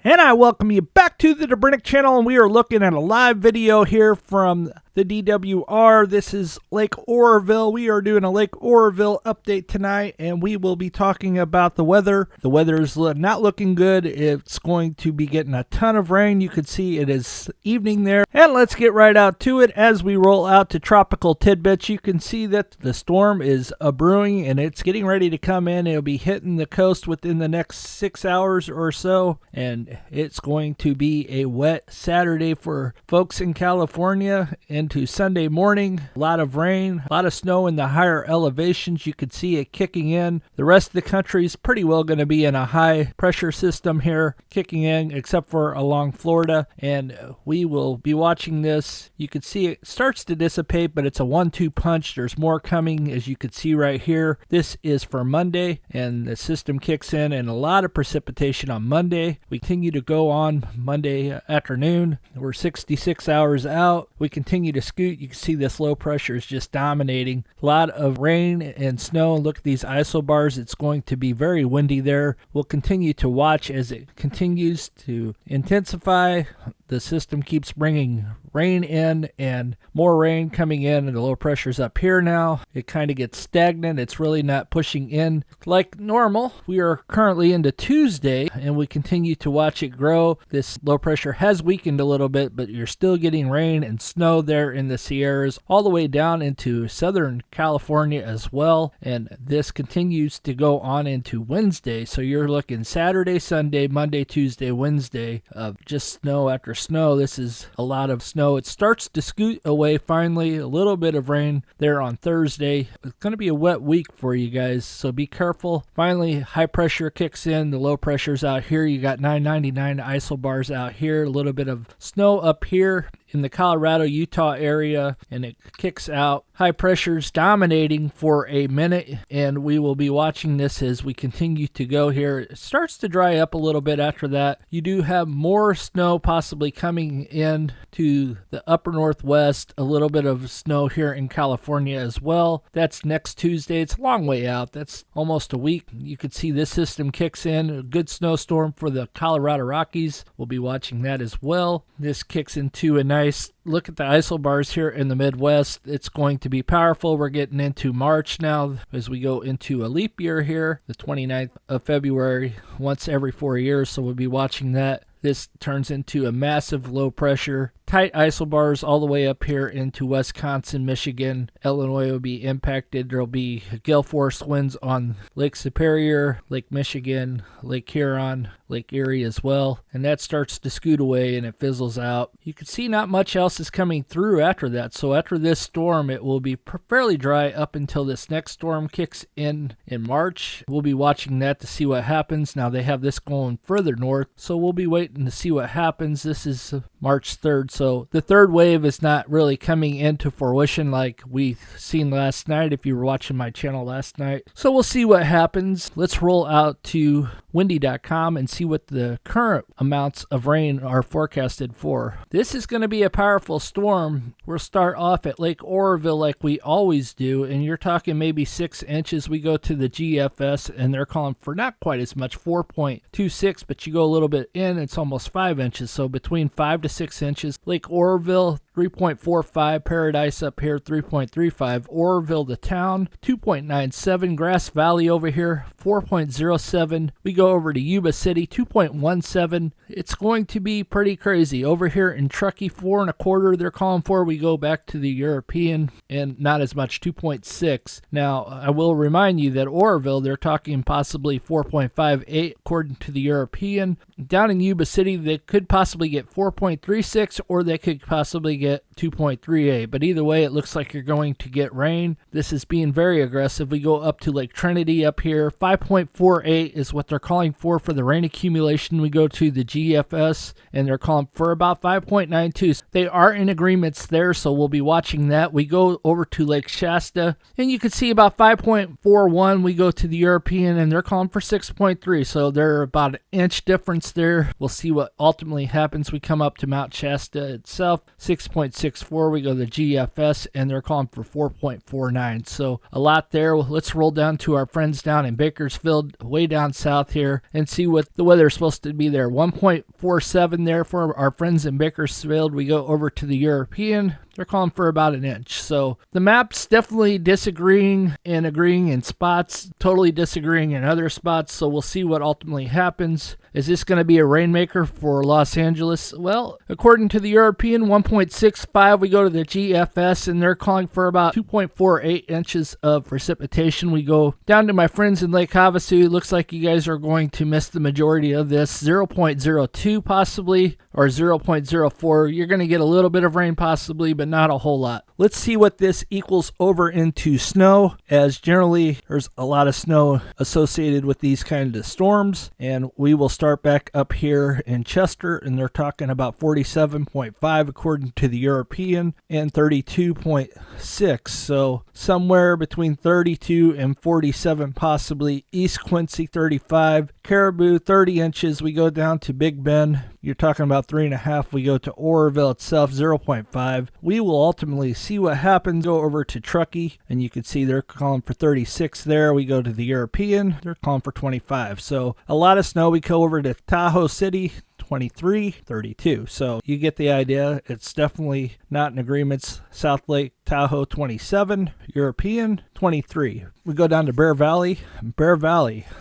And I welcome you back to the Debrinick channel, and we are looking at a live video here from the DWR. This is Lake Oroville. We are doing a Lake Oroville update tonight, and we will be talking about the weather. The weather is not looking good. It's going to be getting a ton of rain. You can see it is evening there. And let's get right out to it as we roll out to tropical tidbits. You can see that the storm is brewing, and it's getting ready to come in. It'll be hitting the coast within the next 6 hours or so, and it's going to be a wet Saturday for folks in California into Sunday morning. A lot of rain, a lot of snow in the higher elevations. You can see it kicking in. The rest of the country is pretty well going to be in a high pressure system here kicking in, except for along Florida, and we will be watching this. You can see it starts to dissipate, but it's a 1-2 punch. There's more coming, as you can see right here. This is for Monday, and the system kicks in, and a lot of precipitation on Monday. We continue to go on Monday afternoon. We're 66 hours out. We continue to scoot. You can see this low pressure is just dominating. A lot of rain and snow. Look at these isobars. It's going to be very windy there. We'll continue to watch as it continues to intensify. The system keeps bringing rain in and more rain coming in, and the low pressure's up here now. It kind of gets stagnant. It's really not pushing in like normal. We are currently into Tuesday, and we continue to watch it grow. This low pressure has weakened a little bit, but you're still getting rain and snow there in the Sierras all the way down into Southern California as well, and this continues to go on into Wednesday. So you're looking Saturday, Sunday, Monday, Tuesday, Wednesday of just snow after snow. This is a lot of snow. It starts to scoot away finally. A little bit of rain there on Thursday. It's going to be a wet week for you guys, so be careful. Finally, high pressure kicks in. The low pressure's out here. You got 999 isobars out here. A little bit of snow up here in the Colorado, Utah area, and it kicks out. High pressure's dominating for a minute, and we will be watching this as we continue to go here. It starts to dry up a little bit after that. You do have more snow possibly coming in to the upper northwest, a little bit of snow here in California as well. That's next Tuesday. It's a long way out. That's almost a week. You can see this system kicks in. A good snowstorm for the Colorado Rockies. We'll be watching that as well. This kicks into a nice look at the isobars here in the Midwest. It's going to be powerful. We're getting into March now as we go into a leap year here, the 29th of February, once every 4 years. So we'll be watching that. This turns into a massive low pressure. Tight isobars all the way up here into Wisconsin, Michigan. Illinois will be impacted. There will be gale force winds on Lake Superior, Lake Michigan, Lake Huron, Lake Erie as well. And that starts to scoot away and it fizzles out. You can see not much else is coming through after that. So after this storm, it will be fairly dry up until this next storm kicks in March. We'll be watching that to see what happens. Now they have this going further north, so we'll be waiting to see what happens. This is March 3rd. So the third wave is not really coming into fruition like we've seen last night, if you were watching my channel last night. So we'll see what happens. Let's roll out to windy.com and see what the current amounts of rain are forecasted for. This is going to be a powerful storm. We'll start off at Lake Oroville like we always do, and you're talking maybe 6 inches. We go to the GFS, and they're calling for not quite as much, 4.26, but you go a little bit in, it's almost 5 inches. So between 5 to 6 inches. Lake Oroville, 3.45. Paradise up here, 3.35. Oroville, the town, 2.97. Grass Valley over here, 4.07. We go over to Yuba City, 2.17. It's going to be pretty crazy. Over here in Truckee, 4.25. They're calling for. We go back to the European, and not as much, 2.6. Now, I will remind you that Oroville, they're talking possibly 4.58 according to the European. Down in Yuba City, they could possibly get 4.36, or they could possibly get 2.38, but either way, it looks like you're going to get rain. This is being very aggressive. We go up to Lake Trinity up here. 5.48 is what they're calling for the rain accumulation. We go to the GFS, and they're calling for about 5.92. They are in agreements there, so we'll be watching that. We go over to Lake Shasta, and you can see about 5.41. We go to the European, and they're calling for 6.3, so they're about an inch difference there. We'll see what ultimately happens. We come up to Mount Shasta itself, 6.3. 3.64. We go to the GFS, and they're calling for 4.49. So a lot there. Let's roll down to our friends down in Bakersfield, way down south here, and see what the weather is supposed to be there. 1.47 there for our friends in Bakersfield. We go over to the European. They're calling for about an inch. So the map's definitely disagreeing and agreeing in spots, totally disagreeing in other spots. So we'll see what ultimately happens. Is this going to be a rainmaker for Los Angeles? Well, according to the European, 1.65. We go to the GFS, and they're calling for about 2.48 inches of precipitation. We go down to my friends in Lake Havasu. It looks like you guys are going to miss the majority of this. 0.02 possibly, or 0.04. You're going to get a little bit of rain possibly, but not a whole lot. Let's see what this equals over into snow, as generally there's a lot of snow associated with these kind of storms. And we will start back up here in Chester, and they're talking about 47.5 according to the European, and 32.6. So somewhere between 32 and 47 possibly. East Quincy 35, Caribou 30 inches. We go down to Big Bend. You're talking about 3.5. We go to Oroville itself, 0.5. We will ultimately see what happens. Go over to Truckee, and you can see they're calling for 36 there. We go to the European. They're calling for 25. So a lot of snow. We go over to Tahoe City, 23, 32. So you get the idea. It's definitely not in agreements. South Lake Tahoe, 27. European, 23. We go down to Bear Valley,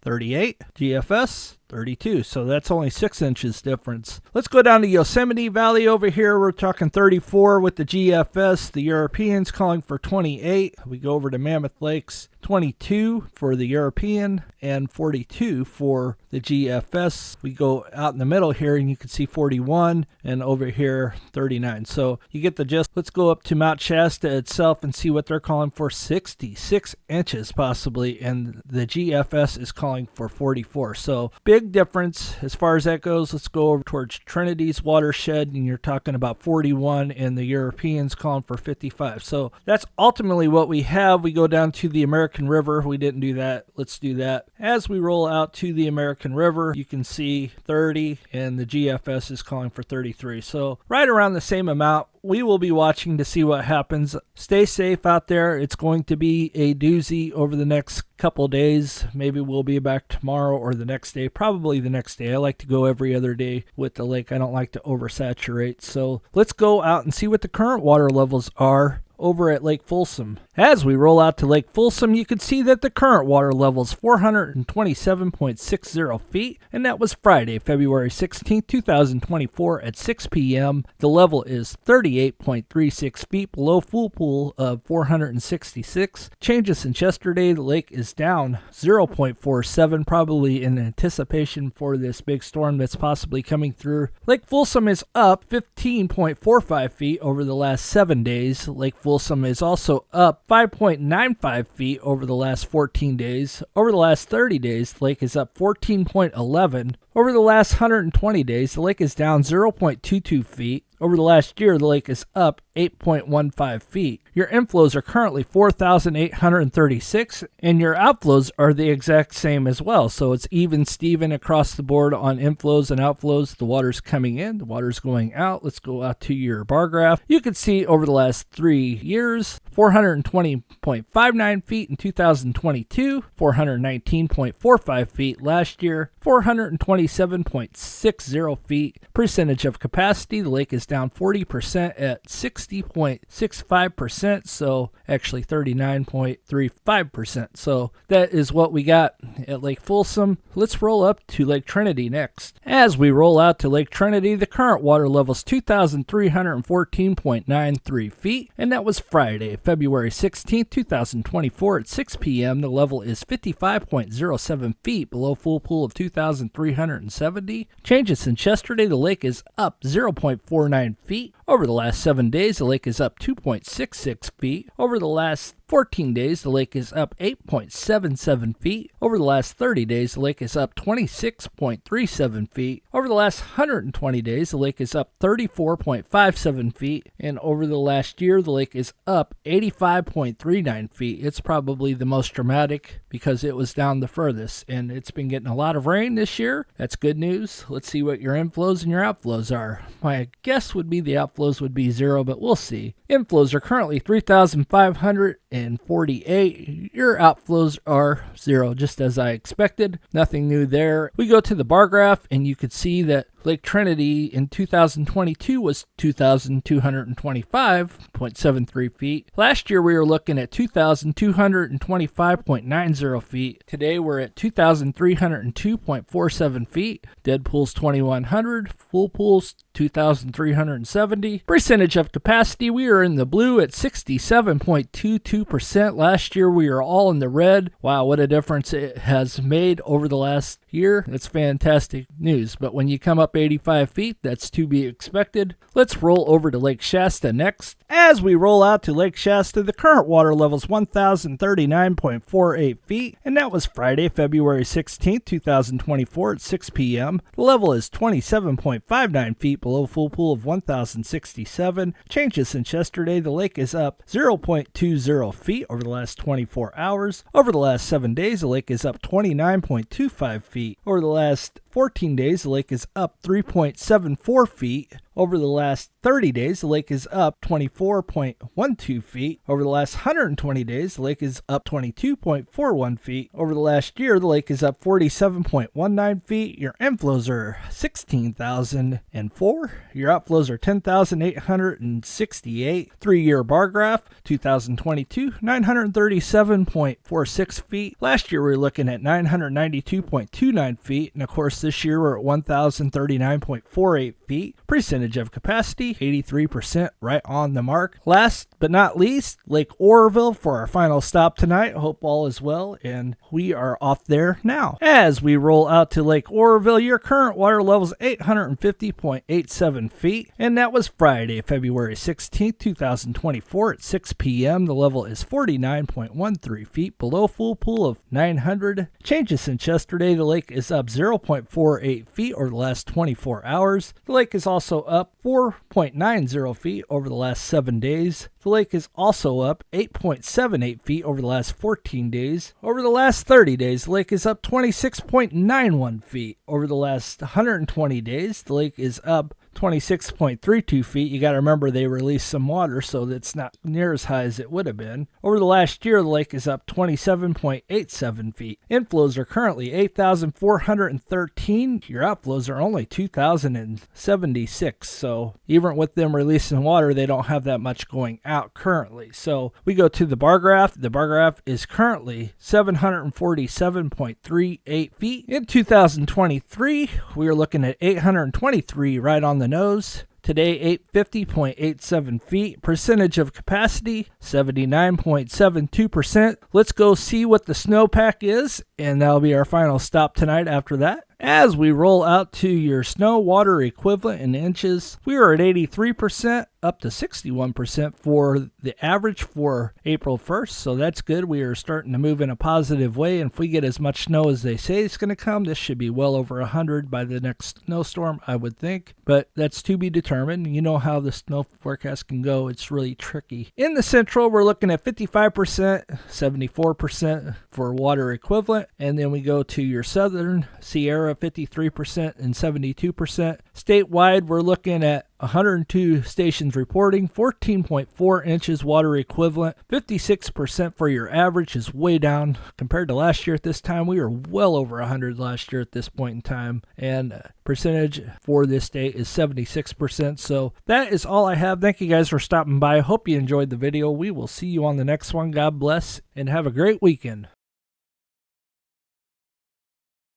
38. GFS, 32. So that's only 6 inches difference. Let's go down to Yosemite Valley over here. We're talking 34 with the GFS. The Europeans calling for 28. We go over to Mammoth Lakes, 22 for the European and 42 for the GFS. We go out in the middle here, and you can see 41, and over here 39. So you get the gist. Let's go up to Mount Shasta itself and see what they're calling for. 66 inches possibly, and the GFS is calling for 44. So big difference as far as that goes. Let's go over towards Trinity's watershed, and you're talking about 41, and the Europeans calling for 55. So that's ultimately what we have. We go down to the American River. We didn't do that. Let's do that. As we roll out to the American River, you can see 30, and the GFS is calling for 33. So right around the same amount. We will be watching to see what happens. Stay safe out there. It's going to be a doozy over the next couple days. Maybe we'll be back tomorrow or the next day. Probably the next day. I like to go every other day with the lake. I don't like to oversaturate. So let's go out and see what the current water levels are over at Lake Folsom. As we roll out to Lake Folsom, you can see that the current water level is 427.60 feet, and that was Friday, February 16, 2024 at 6 p.m. The level is 38.36 feet below full pool of 466. Changes since yesterday, the lake is down 0.47, probably in anticipation for this big storm that's possibly coming through. Lake Folsom is up 15.45 feet over the last 7 days. Lake Folsom is also up 5.95 feet over the last 14 days. Over the last 30 days, the lake is up 14.11. Over the last 120 days, the lake is down 0.22 feet. Over the last year, the lake is up 8.15 feet. Your inflows are currently 4,836, and your outflows are the exact same as well. So it's even Steven across the board on inflows and outflows. The water's coming in, the water's going out. Let's go out to your bar graph. You can see over the last 3 years, 420.59 feet in 2022, 419.45 feet last year, 427.60 feet. Percentage of capacity, the lake is down 40% at 60.65%, so actually 39.35%. So that is what we got at Lake Folsom. Let's roll up to Lake Trinity next. As we roll out to Lake Trinity, the current water level is 2,314.93 feet, and that was Friday, February 16, 2024 at 6 p.m. The level is 55.07 feet below full pool of 2,370. Changes since yesterday, the lake is up 0.49 feet. Over the last 7 days, the lake is up 2.66 feet. Over the last 14 days, the lake is up 8.77 feet. Over the last 30 days, the lake is up 26.37 feet. Over the last 120 days, the lake is up 34.57 feet. And over the last year, the lake is up 85.39 feet. It's probably the most dramatic because it was down the furthest, and it's been getting a lot of rain this year. That's good news. Let's see what your inflows and your outflows are. My guess would be the outflows would be 0, but we'll see. Inflows are currently 3,548. Your outflows are 0, just as I expected. Nothing new there. We go to the bar graph, and you could see that Lake Trinity in 2022 was 2,225.73 feet. Last year we were looking at 2,225.90 feet. Today we're at 2,302.47 feet. Dead pool's 2,100. Full pool's 2,370. Percentage of capacity, we are in the blue at 67.22%. Last year we were all in the red. Wow, what a difference it has made over the last year. That's fantastic news. But when you come up 85 feet, that's to be expected. Let's roll over to Lake Shasta next. As we roll out to Lake Shasta, the current water level is 1,039.48 feet, and that was Friday, February 16th, 2024 at 6 p.m. The level is 27.59 feet below full pool of 1,067. Changes since yesterday, the lake is up 0.20 feet over the last 24 hours. Over the last 7 days, the lake is up 29.25 feet. Over the last 14 days, the lake is up 3.74 feet. Over the last 30 days, the lake is up 24.12 feet. Over the last 120 days, the lake is up 22.41 feet. Over the last year, the lake is up 47.19 feet. Your inflows are 16,004. Your outflows are 10,868. 3-year bar graph, 2022, 937.46 feet. Last year, we were looking at 992.29 feet. And of course, this year, we're at 1,039.48 feet. Percentage of capacity, 83%, right on the mark. Last but not least, Lake Oroville for our final stop tonight. Hope all is well, and we are off there now. As we roll out to Lake Oroville, your current water level is 850.87 feet, and that was Friday, February 16th, 2024 at 6 p.m. The level is 49.13 feet below full pool of 900. Changes since yesterday, the lake is up 0.48 feet over the last 24 hours. The lake is also up 4.90 feet over the last 7 days. The lake is also up 8.78 feet over the last 14 days. Over the last 30 days, the lake is up 26.91 feet. Over the last 120 days, the lake is up 26.32 feet. You got to remember they released some water, so that's not near as high as it would have been. Over the last year, the lake is up 27.87 feet. Inflows are currently 8,413. Your outflows are only 2,076. So even with them releasing water, they don't have that much going out currently. So we go to the bar graph. The bar graph is currently 747.38 feet. In 2023, we are looking at 823 right on the nose. Today, 850.87 feet. Percentage of capacity, 79.72%. Let's go see what the snowpack is, and that'll be our final stop tonight after that. As we roll out to your snow water equivalent in inches, we are at 83%, up to 61% for the average for April 1st, so that's good. We are starting to move in a positive way, and if we get as much snow as they say it's going to come, this should be well over 100 by the next snowstorm, I would think, but that's to be determined. You know how the snow forecast can go. It's really tricky. In the central, we're looking at 55%, 74% for water equivalent, and then we go to your southern Sierra, 53% and 72%. Statewide, we're looking at 102 stations reporting, 14.4 inches water equivalent, 56% for your average is way down compared to last year at this time. We were well over 100 last year at this point in time, and percentage for this state is 76%. So that is all I have. Thank you guys for stopping by. I hope you enjoyed the video. We will see you on the next one. God bless and have a great weekend.